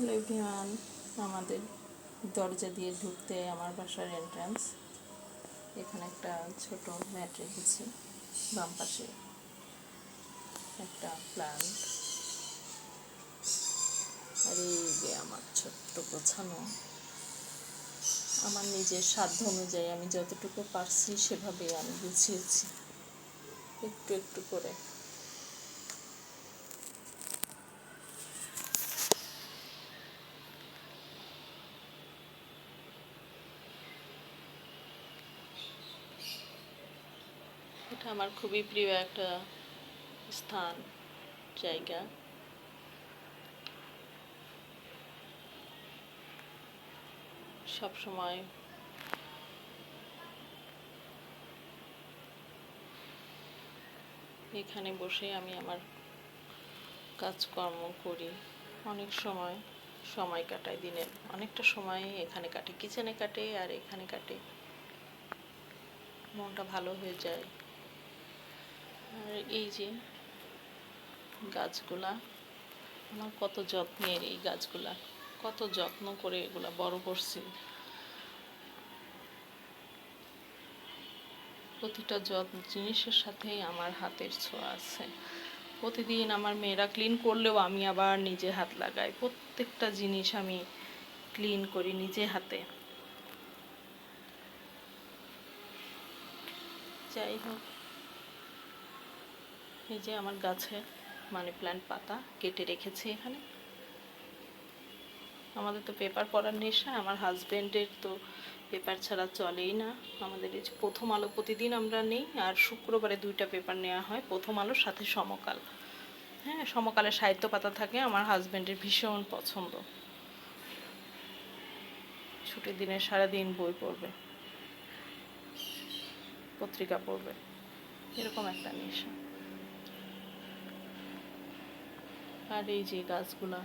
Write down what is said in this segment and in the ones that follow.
Hello everyone, আমাদের দরজা দিয়ে ঢুকতে আমার বাসার এন্ট্রান্স। এখানে একটা ছোট ম্যাট রেখেছি, বাম পাশে একটা প্ল্যান্ট, আর এই যে আমার ছোট্ট গোছানো। আমার নিজের সাধ্য অনুযায়ী আমি যতটুকু পারছি সেভাবে আমি গুছিয়েছি একটু একটু করে। এটা আমার খুবই প্রিয় একটা স্থান, জায়গা। সব সময় এখানে বসে আমি আমার কাজকর্ম করি। অনেক সময় কাটাই, দিনের অনেকটা সময় এখানে কাটে, কিচেনে কাটে আর এখানে কাটে। মনটা ভালো হয়ে যায়। আর এই যে গাছগুলা, আমার কত যত্নের এই গাছগুলা, কত যত্ন করে এগুলা বড় করছি। প্রতিটা জিনিসের সাথেই আমার হাতের ছোঁয়া আছে। প্রতিদিন আমার মেয়েরা ক্লিন করলেও আমি আবার নিজে হাত লাগাই। প্রত্যেকটা জিনিস আমি ক্লিন করি নিজে হাতে। যাই হোক, এই যে আমার গাছের মানি প্ল্যান্ট পাতা কেটে রেখেছি এখানে। আমাদের তো পেপার পড়ার নেশা, আমার হাজব্যান্ডের তো পেপার ছাড়া চলেই না। আমাদের এই যে প্রথম আলো প্রতিদিন আমরা নেই, আর শুক্রবারে 2টা পেপার নেওয়া হয়, প্রথম আলোর সাথে সমকাল। হ্যাঁ, সমকালে সাহিত্য পাতা থাকে, আমার হাজব্যান্ডের ভীষণ পছন্দ। ছুটির দিনে সারাদিন বই পড়বে, পত্রিকা পড়বে, এরকম একটা নেশা। আর এই যে গাছগুলা,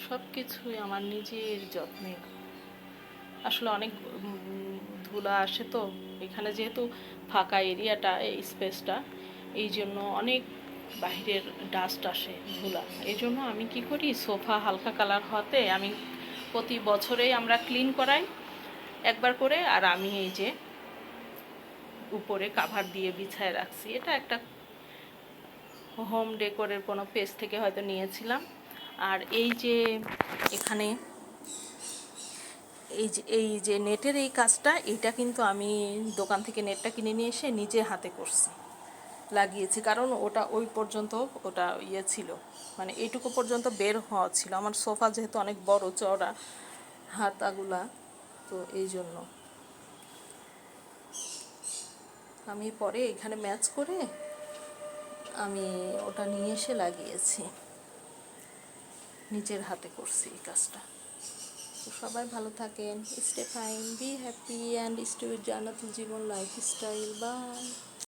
সব কিছুই আমার নিজের যত্নে। আসলে অনেক ধুলা আসে তো এখানে, যেহেতু ফাঁকা এরিয়াটা, এই স্পেসটা, এই জন্য অনেক বাইরের ডাস্ট আসে, ধুলা। এই জন্য আমি কি করি, সোফা হালকা কালার হতে আমি প্রতি বছরেই আমরা ক্লিন করাই একবার করে। আর আমি এই যে উপরে কাভার দিয়ে বিছায় রাখছি। এটা একটা হোম ডেকোরের কোনো পেজ থেকে হয়তো নিয়েছিলাম। আর এই যে এখানে এই যে নেটের এই কাজটা, এটা কিন্তু আমি দোকান থেকে নেটটা কিনে নিয়ে এসে নিজে হাতে করছি, লাগিয়েছি। কারণ ওটা ওই পর্যন্ত ওটা ছিল, মানে এইটুকু পর্যন্ত বের হওয়া ছিল। আমার সোফা যেহেতু অনেক বড় চওড়া হাতাগুলা, তো এই জন্য আমি পরে এখানে ম্যাচ করে আমি ওটা নিয়ে এসে লাগিয়েছি, নিজের হাতে করছি এই কাজটা। তো সবাই ভালো থাকেন, stay fine, be happy and stay with Jannatul Jibon lifestyle. By.